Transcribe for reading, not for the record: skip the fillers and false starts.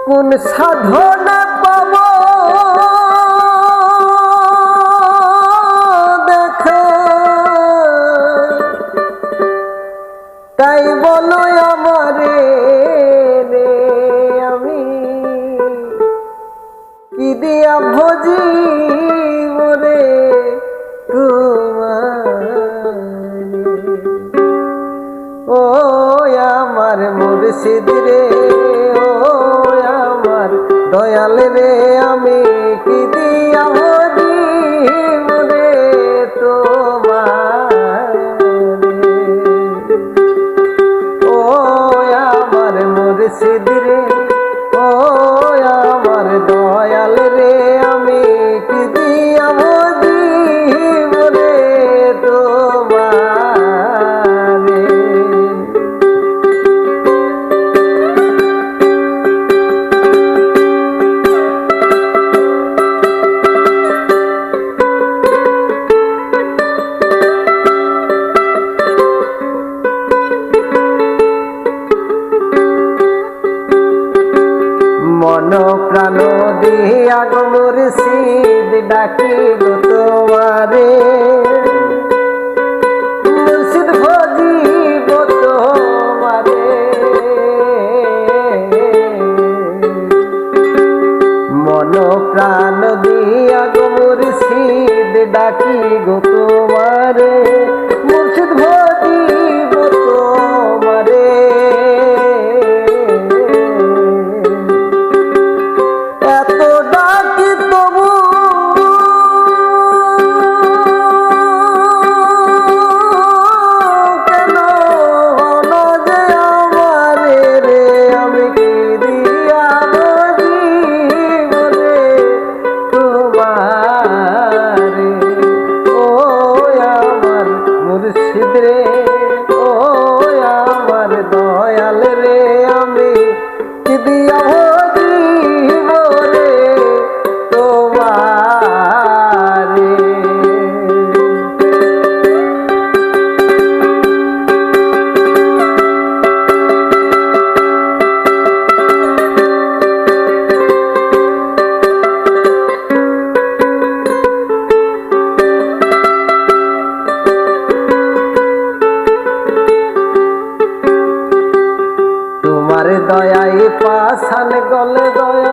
কোন সাধনা পাব দেখা, তাই বলো আমারে রে, আমি কি দিয়া ভজি মরে তোমারে। ও আমার মুর্শিদ রে, ও আমার দয়াল রে, আমি কি দিয়া ভজি মরে তোমারে। ও আমার মুর্শিদ রে, ও আমার দয়াল রে, আমি কি দিয়া ভজি মরে তোমারে। মন প্রাণ দিয়া গো মুর্শিদ ডাকিব তোমারে, মুর্শিদ ভজিব তোমারে। মন প্রাণ দিয়া গো মুর্শিদ ডাকি গো তোমারে, মুর্শিদ ভজিব তোমারে। মুর্শিদ রে, ও আমার দয়াল রে, আমি কি দিয়া ভজিব রে তোমারে। দয়াই পাশান গলে